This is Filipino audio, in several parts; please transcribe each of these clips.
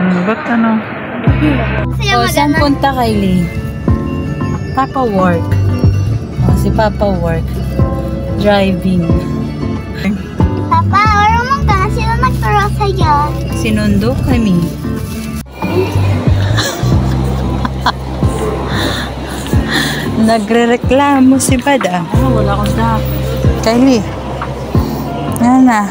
Ba't ano? O, saan punta, Kylie? Papa work. O, si Papa work. Driving. Papa, wala mo ka. Sino nagturo sa'yo? Sinundo kami. Nagre-reklamo si Bada. Wala akong dak. Kylie. Yan na.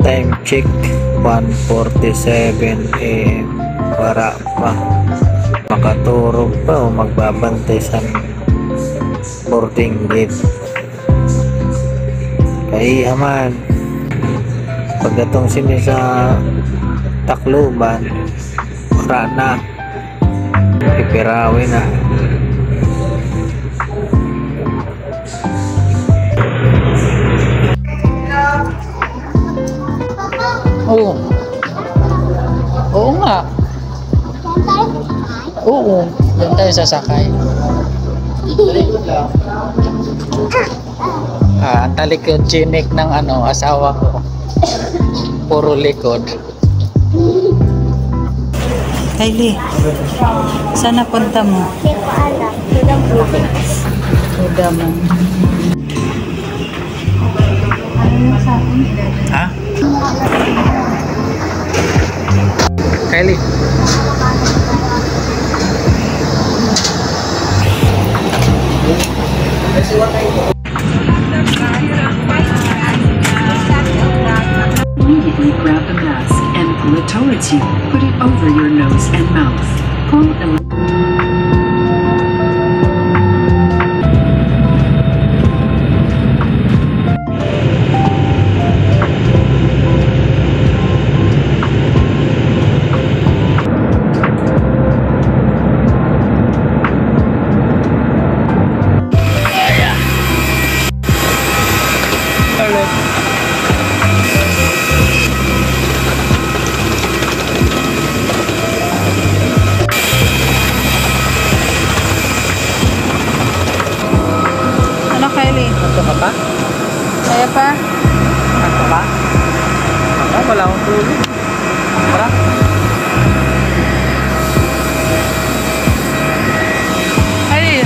Time check 1:47 AM. Para pa makaturog pa o magbabantay sa boarding gate. Kaya man pagdatong sini sa Tacloban, para na Pipirawi na. Oo. Oo nga. Oo. Doon tayo sasakay. Ang talikod chinik ng asawa ko. Puro likod. Kylie, saan napunta mo? Hindi ko alam. Tudang bukas. Tuda mo. Ha? Kylie. Immediately grab the mask and pull it towards you. Put it over your nose and mouth. Pull a Ano, Kylie? Ito ka pa? Kaya pa? Ito ka? Ako, wala akong tulog. Tara. Hey!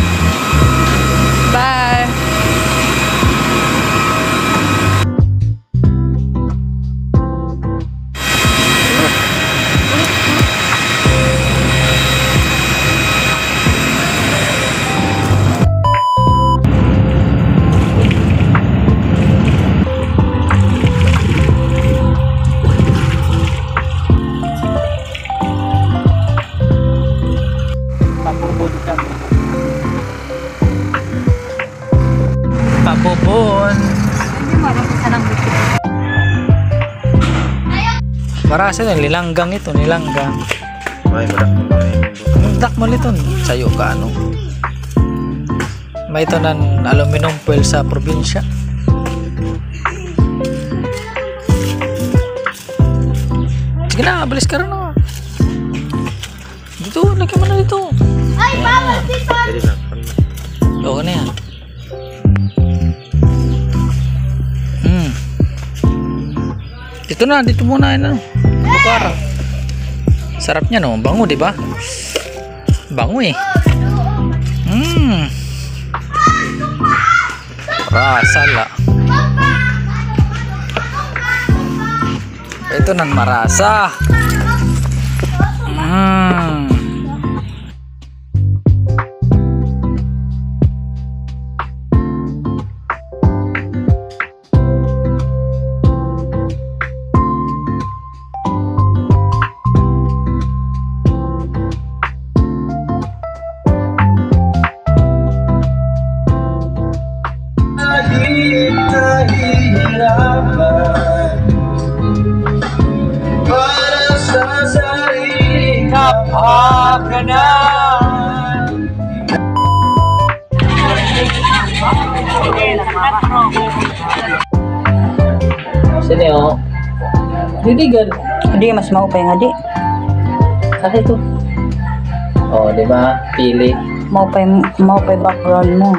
Bye! Papupon. Marasa na, nilanggang ito, nilanggang. Dak mo nito, sayo ka ano. May ito ng aluminum foil sa probinsya. Sige na, abalis ka rin na. Dito, lagyan mo na dito. Ay, bawal dito! Okay na yan. Dito na, dito muna yan. Bukara. Sarap niya no, bango di ba? Bango eh. Rasala. Ito nang marasa. Para sa sarili kapakanan. Sini oh. Didigan. Hindi, mas maupay nga di. Ano ito? Oh, di ba? Pili. Maupay background mo.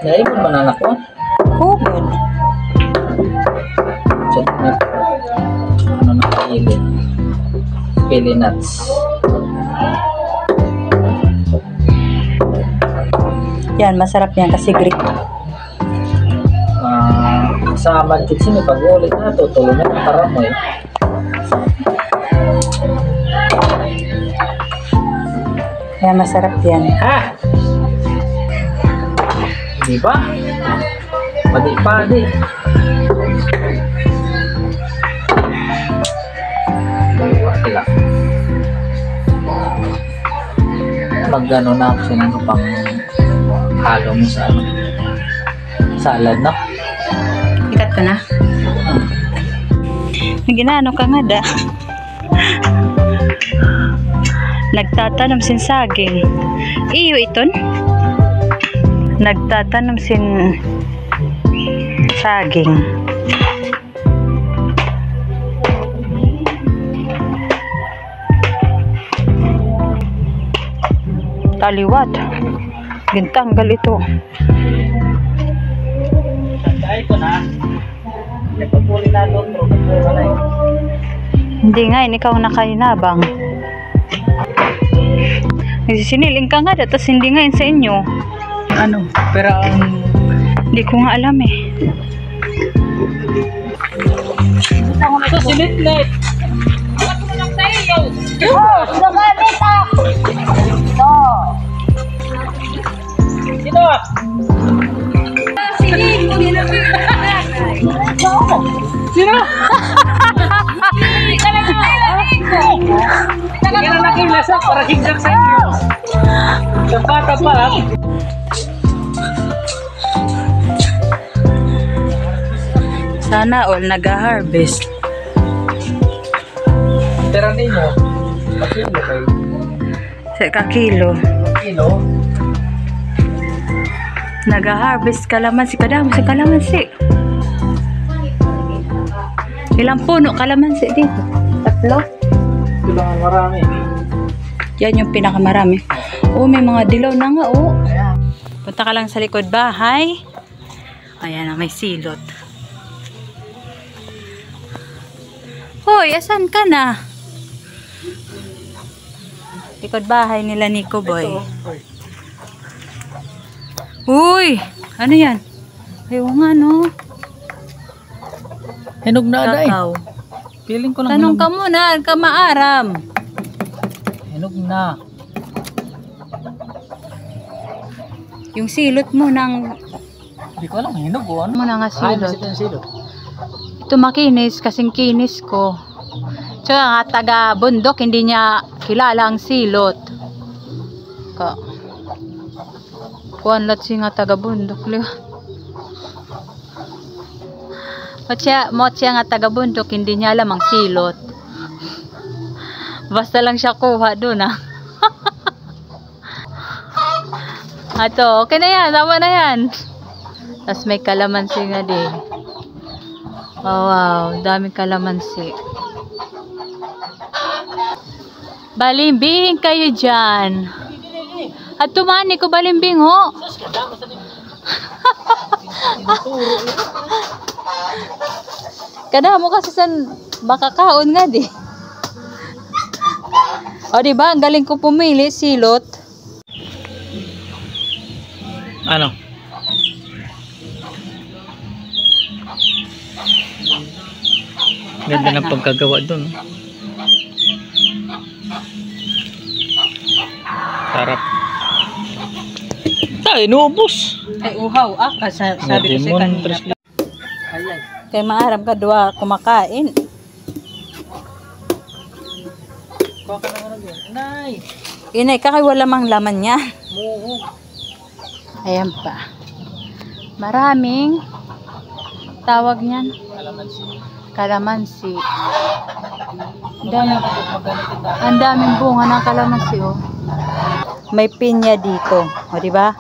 Naibon ba nanak ko? Oh, good. Ano na pili? Pili nuts. Yan, masarap yan kasi Greek. Sa mantik sini pag ulit na to, tulungan ang paramo eh. Kaya masarap yan. Ha? Di ba? Padi-padi. Wala. Pag gano'n na ako siya ng pang halo mo sa salad na. Ikat ko na. Ginano ka nga da. Nagtatanong sin saging. Iyo iton. Nagtatanong sin saging. Taliwat. Gintanggal ito. Ito na. Nagpapuli na doon. Hindi nga, ikaw nakainabang. Nagsisiniling ka nga, tapos hindi nga yun sa inyo. Ano? Pero ang... Hindi ko nga alam eh. Ito sinit-net. Sino? Sino? Hindi na nakilasak para higdak sa inyo. Sa bata pa lang. Sana all nag-harvest. Pero ninyo, makilo kayo. Sa kakilo. Kilo? Nag-harvest kalamansi. Kadamo sa kalamansi. Ilang puno kalamansi dito? 3? Ito lang ang marami. Yan yung pinakamarami. Oh, may mga dilaw na nga, oh. Punta ka lang sa likod bahay. Ayan na, may silot. Hoy, asan ka na? Likod bahay nila Nico Boy. Uy! Ano yan? Ayaw nga, no? Hinog na ada eh. Kakao. Feeling ko lang Tanong hinog. ka muna, ka maaram. Hinog na. Yung silot mo ng... Hindi ko alam, hinog o ano? Mo na nga Ay, silot. masito yung silot. Ito makinis, kasing kinis ko. Tsaka nga taga bundok, hindi niya kilala ang silot. Kuan lat si nga taga bundok. Motya nga taga bundok, hindi niya alam ang silot. Basta lang siya kuha doon ah. Ato, okay na yan, tama na yan. Tapos may kalamansi nga din. Oh, wow, daming kalamansi. Balimbing kayo dyan. At tumani ko balimbing ho. Kada mo kasi san makakaon nga di. O diba, ang galing ko pumili, silot. Ano? Ganda ng pagkagawa dun. Sarap. Ay, inubos. Ay, uhaw. Sabi ko sa kanina. Kay maaram ka doon kumakain. Kuha ka na nga yun. Nay! Inay ka kay wala mang laman niya. Muhog. Ayan pa. Maraming tawag niyan. Kalamansi. Ang daming bunga ng kalamansi, oh. May pinya dito, o di ba?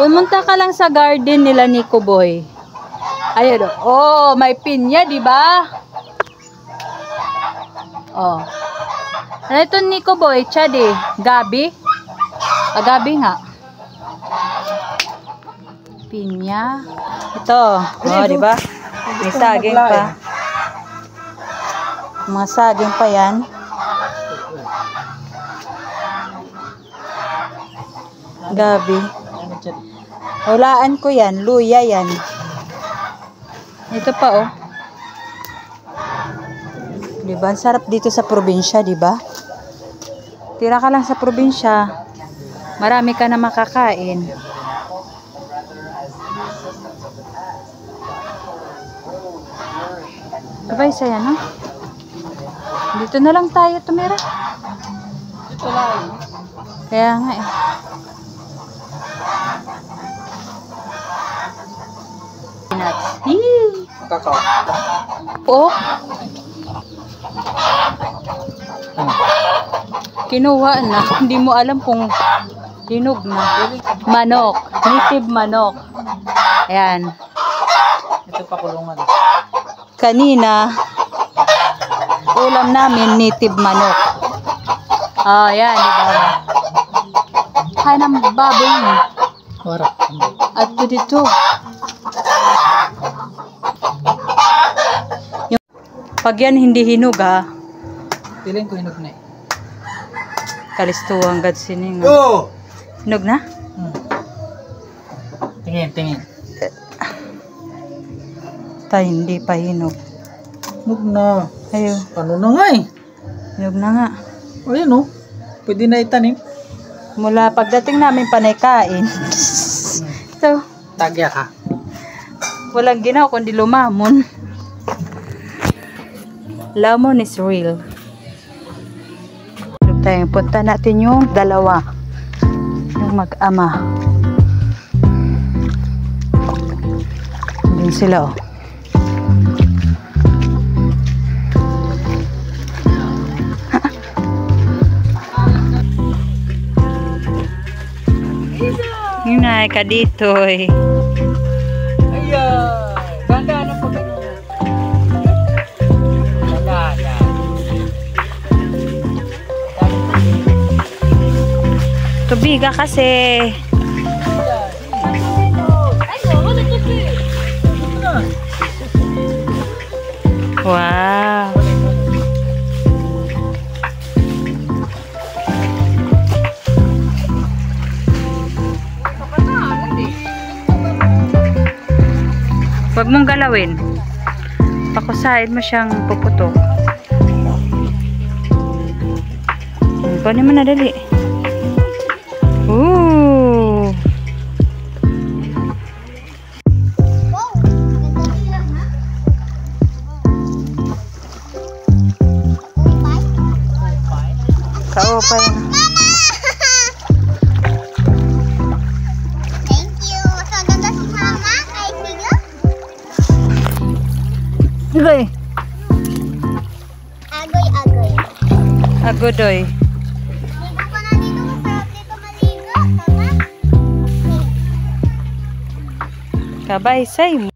Pumunta ka lang sa garden nila Nico Boy. Ayun, oh, may pinya, di ba? Oh. Ano ito Nico Boy? Chadi, gabi? Gabi nga. Pinya. Ito, oh, di ba? May saging pa. Mga saging pa yan. Gabi. Hulaan ko yan. Luya yan. Ito pa oh. Diba? Ang sarap dito sa probinsya, diba? Tira ka lang sa probinsya. Marami ka na makakain. Sabay saya, no? Dito na lang tayo tumira. Dito lang. Kaya nga eh. Nuts. Yee! Kakao. Oh! Kinuha na. Hindi mo alam kung hinog na. Manok. Native manok. Ayan. Ito pa kulungan. Kanina, ulam namin native manok. Ah, yan, diba? Kaya ng baboy mo. Wara. At dito. Pag yan hindi hinog ha, Piling ko hinog na eh. kalistuang gad sining. Oh! Hinog na? Tingin. Tay, hindi pa hinog. Hinog na. Ayo, Ano na nga eh? hinog na nga. O yan oh. Pwede na itanim. Mula pagdating namin panay kain. So, Tagya ka. walang ginaw kundi lumamon. Lemon is real. Punta natin yung dalawa. Yung mag-ama. Andun sila oh. Yun ay ka dito eh. Ayan. Ganda na po ganyan. Ganda. Tubiga kasi. Wow. Huwag mong galawin. Pakusain mo siyang puputok. Kunin mo na dali. Ooh. Wow, ganda lang ha. Kaupay na. Thank you. So, ganda si mama. Kahit video. Agoy. Agoy. Agodoy. Ligo ka na dito. Masarap dito maligo. Tama? Kabay say mo.